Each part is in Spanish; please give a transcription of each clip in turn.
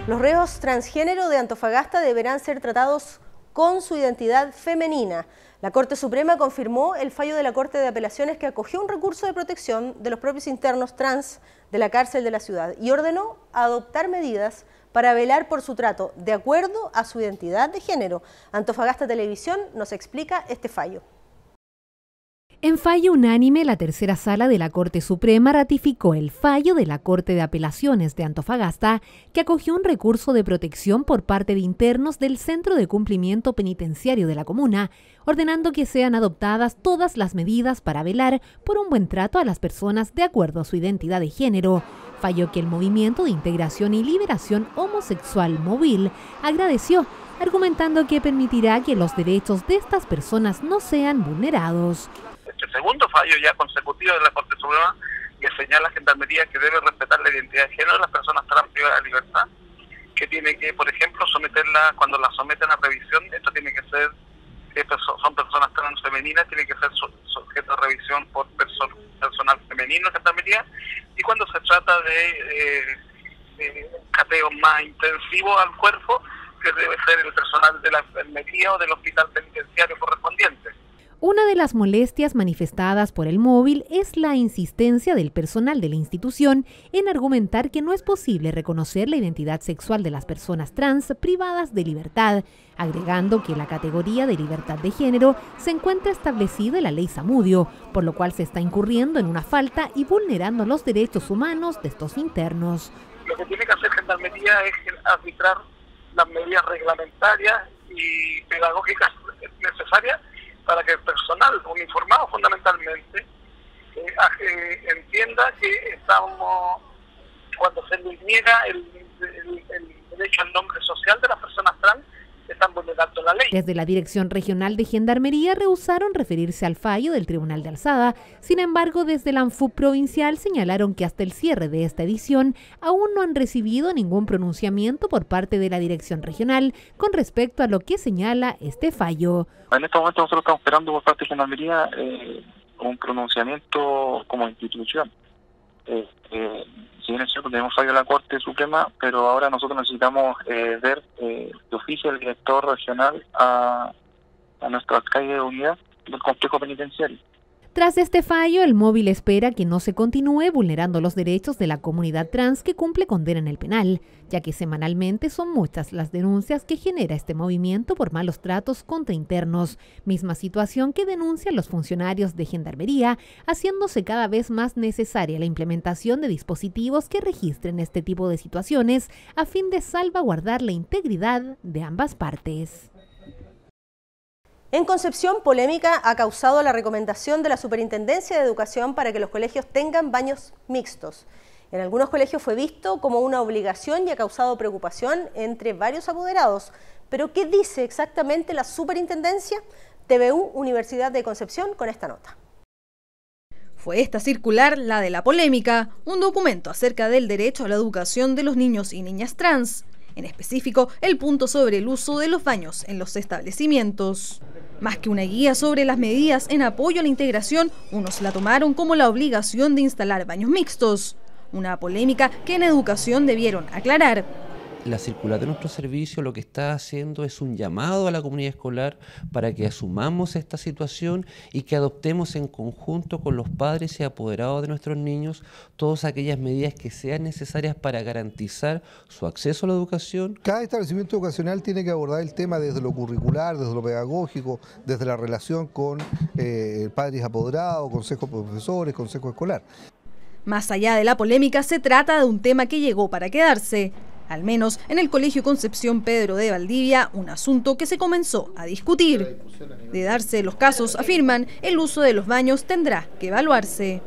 Los reos transgénero de Antofagasta deberán ser tratados con su identidad femenina. La Corte Suprema confirmó el fallo de la Corte de Apelaciones que acogió un recurso de protección de los propios internos trans de la cárcel de la ciudad y ordenó adoptar medidas para velar por su trato de acuerdo a su identidad de género. Antofagasta Televisión nos explica este fallo. En fallo unánime, la tercera sala de la Corte Suprema ratificó el fallo de la Corte de Apelaciones de Antofagasta, que acogió un recurso de protección por parte de internos del Centro de Cumplimiento Penitenciario de la comuna, ordenando que sean adoptadas todas las medidas para velar por un buen trato a las personas de acuerdo a su identidad de género. Fallo que el Movimiento de Integración y Liberación Homosexual Móvil agradeció, argumentando que permitirá que los derechos de estas personas no sean vulnerados. El segundo fallo ya consecutivo de la Corte Suprema que señala a Gendarmería que debe respetar la identidad de género de las personas trans privadas de libertad, que tiene que, por ejemplo, someterla, cuando la someten a revisión, esto tiene que ser, si son personas trans femeninas, tiene que ser sujeto a revisión por personal femenino en Gendarmería, y cuando se trata de cateos más intensivos al cuerpo, que debe ser el personal de la enfermería o del hospital penitenciario correspondiente. Una de las molestias manifestadas por el móvil es la insistencia del personal de la institución en argumentar que no es posible reconocer la identidad sexual de las personas trans privadas de libertad, agregando que la categoría de libertad de género se encuentra establecida en la ley Zamudio, por lo cual se está incurriendo en una falta y vulnerando los derechos humanos de estos internos. Lo que tiene que hacer Gendarmería es arbitrar las medidas reglamentarias y pedagógicas necesarias para que el personal uniformado fundamentalmente entienda que cuando se les niega el derecho al nombre social de las personas trans, están vulnerando la ley. Desde la Dirección Regional de Gendarmería rehusaron referirse al fallo del Tribunal de Alzada. Sin embargo, desde la ANFUP provincial señalaron que hasta el cierre de esta edición aún no han recibido ningún pronunciamiento por parte de la Dirección Regional con respecto a lo que señala este fallo. En este momento nosotros estamos esperando por parte de Gendarmería un pronunciamiento como institución. Si bien es cierto, tenemos fallo de la Corte Suprema, pero ahora nosotros necesitamos ver de oficio el director regional a nuestro alcalde de unidad del complejo penitenciario. Tras este fallo, el móvil espera que no se continúe vulnerando los derechos de la comunidad trans que cumple condena en el penal, ya que semanalmente son muchas las denuncias que genera este movimiento por malos tratos contra internos, misma situación que denuncian los funcionarios de Gendarmería, haciéndose cada vez más necesaria la implementación de dispositivos que registren este tipo de situaciones a fin de salvaguardar la integridad de ambas partes. En Concepción, polémica ha causado la recomendación de la Superintendencia de Educación para que los colegios tengan baños mixtos. En algunos colegios fue visto como una obligación y ha causado preocupación entre varios apoderados. ¿Pero qué dice exactamente la Superintendencia? TVU Universidad de Concepción con esta nota. Fue esta circular la de la polémica, un documento acerca del derecho a la educación de los niños y niñas trans. En específico, el punto sobre el uso de los baños en los establecimientos. Más que una guía sobre las medidas en apoyo a la integración, unos la tomaron como la obligación de instalar baños mixtos. Una polémica que en educación debieron aclarar. La circular de nuestro servicio lo que está haciendo es un llamado a la comunidad escolar para que asumamos esta situación y que adoptemos en conjunto con los padres y apoderados de nuestros niños todas aquellas medidas que sean necesarias para garantizar su acceso a la educación. Cada establecimiento educacional tiene que abordar el tema desde lo curricular, desde lo pedagógico, desde la relación con padres apoderados, consejo de profesores, consejo escolar. Más allá de la polémica, se trata de un tema que llegó para quedarse. Al menos en el Colegio Concepción Pedro de Valdivia, un asunto que se comenzó a discutir. De darse los casos, afirman, el uso de los baños tendrá que evaluarse.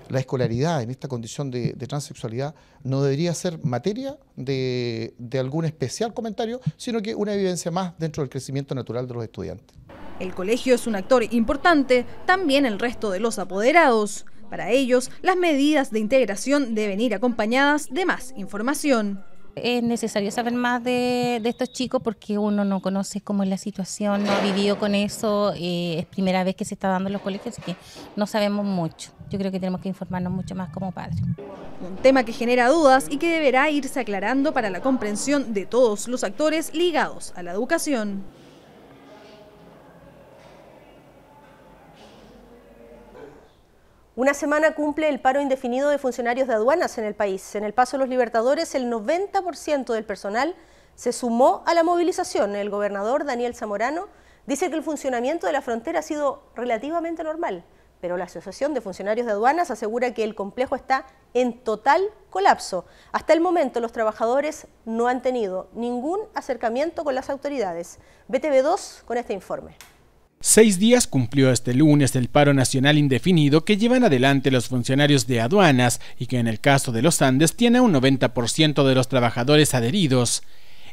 La escolaridad en esta condición de transexualidad no debería ser materia de algún especial comentario, sino que una evidencia más dentro del crecimiento natural de los estudiantes. El colegio es un actor importante, también el resto de los apoderados. Para ellos, las medidas de integración deben ir acompañadas de más información. Es necesario saber más de estos chicos porque uno no conoce cómo es la situación, no ha vivido con eso, es primera vez que se está dando en los colegios, así que no sabemos mucho. Yo creo que tenemos que informarnos mucho más como padres. Un tema que genera dudas y que deberá irse aclarando para la comprensión de todos los actores ligados a la educación. Una semana cumple el paro indefinido de funcionarios de aduanas en el país. En el Paso de los Libertadores, el 90% del personal se sumó a la movilización. El gobernador Daniel Zamorano dice que el funcionamiento de la frontera ha sido relativamente normal, pero la Asociación de Funcionarios de Aduanas asegura que el complejo está en total colapso. Hasta el momento, los trabajadores no han tenido ningún acercamiento con las autoridades. BTV2 con este informe. 6 días cumplió este lunes el paro nacional indefinido que llevan adelante los funcionarios de aduanas y que en el caso de los Andes tiene un 90% de los trabajadores adheridos.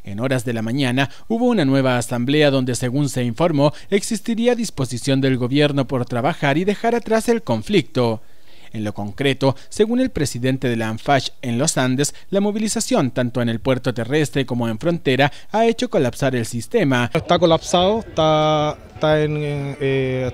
En horas de la mañana hubo una nueva asamblea donde, según se informó, existiría disposición del gobierno por trabajar y dejar atrás el conflicto. En lo concreto, según el presidente de la ANFASH en los Andes, la movilización tanto en el puerto terrestre como en frontera ha hecho colapsar el sistema. Está colapsado,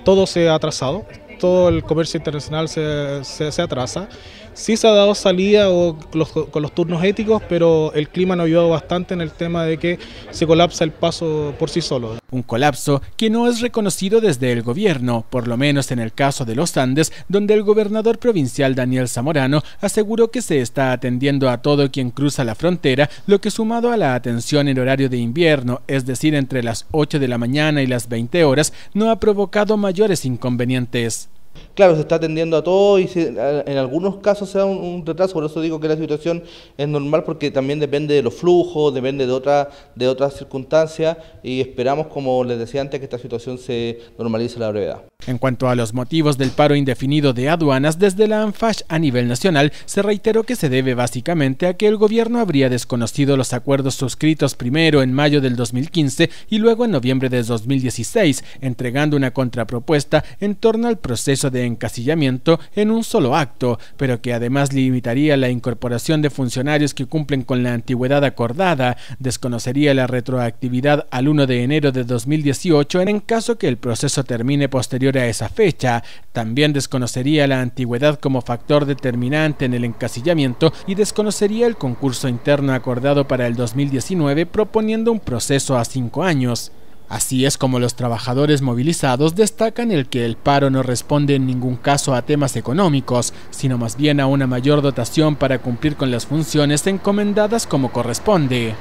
todo se ha atrasado, todo el comercio internacional se atrasa. Sí se ha dado salida con los turnos éticos, pero el clima nos ha ayudado bastante en el tema de que se colapsa el paso por sí solo. Un colapso que no es reconocido desde el gobierno, por lo menos en el caso de los Andes, donde el gobernador provincial Daniel Zamorano aseguró que se está atendiendo a todo quien cruza la frontera, lo que sumado a la atención en horario de invierno, es decir, entre las 8 de la mañana y las 20 horas, no ha provocado mayores inconvenientes. Claro, se está atendiendo a todo y en algunos casos se da un retraso, por eso digo que la situación es normal porque también depende de los flujos, depende de otras circunstancias y esperamos, como les decía antes, que esta situación se normalice a la brevedad. En cuanto a los motivos del paro indefinido de aduanas, desde la ANFASH a nivel nacional se reiteró que se debe básicamente a que el gobierno habría desconocido los acuerdos suscritos primero en mayo del 2015 y luego en noviembre de 2016, entregando una contrapropuesta en torno al proceso de encasillamiento en un solo acto, pero que además limitaría la incorporación de funcionarios que cumplen con la antigüedad acordada, desconocería la retroactividad al 1 de enero de 2018 en caso que el proceso termine posterior a esa fecha, también desconocería la antigüedad como factor determinante en el encasillamiento y desconocería el concurso interno acordado para el 2019 proponiendo un proceso a 5 años. Así es como los trabajadores movilizados destacan el que el paro no responde en ningún caso a temas económicos, sino más bien a una mayor dotación para cumplir con las funciones encomendadas como corresponde.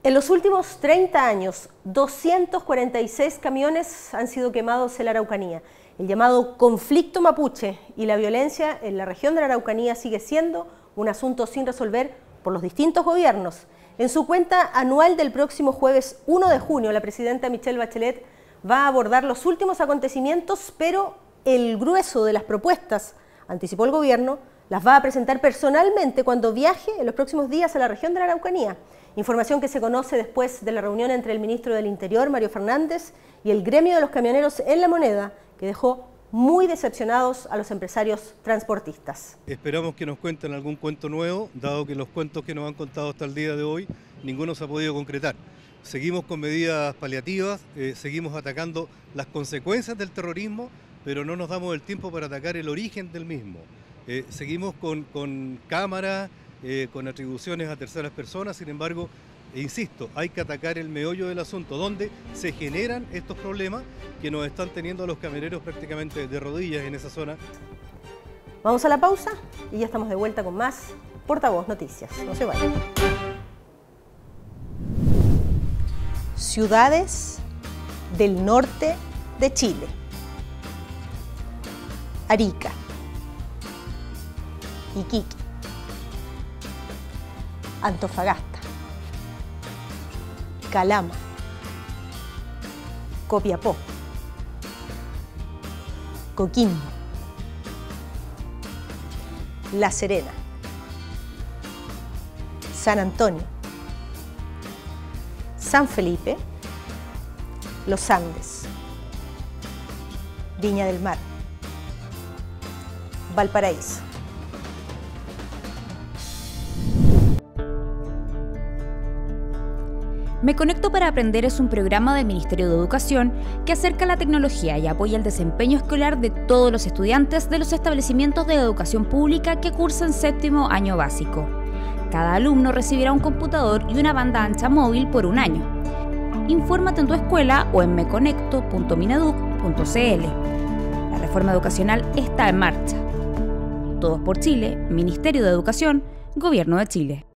En los últimos 30 años, 246 camiones han sido quemados en la Araucanía. El llamado conflicto mapuche y la violencia en la región de la Araucanía sigue siendo un asunto sin resolver por los distintos gobiernos. En su cuenta anual del próximo jueves 1 de junio, la presidenta Michelle Bachelet va a abordar los últimos acontecimientos, pero el grueso de las propuestas, anticipó el gobierno, las va a presentar personalmente cuando viaje en los próximos días a la región de la Araucanía. Información que se conoce después de la reunión entre el ministro del Interior, Mario Fernández, y el gremio de los camioneros en La Moneda, que dejó muy decepcionados a los empresarios transportistas. Esperamos que nos cuenten algún cuento nuevo, dado que los cuentos que nos han contado hasta el día de hoy, ninguno se ha podido concretar. Seguimos con medidas paliativas, seguimos atacando las consecuencias del terrorismo, pero no nos damos el tiempo para atacar el origen del mismo. Seguimos con cámaras, con atribuciones a terceras personas, sin embargo, insisto, hay que atacar el meollo del asunto, donde se generan estos problemas que nos están teniendo a los camioneros prácticamente de rodillas en esa zona. Vamos a la pausa y ya estamos de vuelta con más Portavoz Noticias. No se vayan. Ciudades del norte de Chile. Arica, Iquique, Antofagasta, Calama, Copiapó, Coquimbo, La Serena, San Antonio, San Felipe, Los Andes, Viña del Mar, Valparaíso. Me Conecto para Aprender es un programa del Ministerio de Educación que acerca la tecnología y apoya el desempeño escolar de todos los estudiantes de los establecimientos de educación pública que cursan 7º año básico. Cada alumno recibirá un computador y una banda ancha móvil por un año. Infórmate en tu escuela o en meconecto.mineduc.cl. La reforma educacional está en marcha. Todos por Chile, Ministerio de Educación, Gobierno de Chile.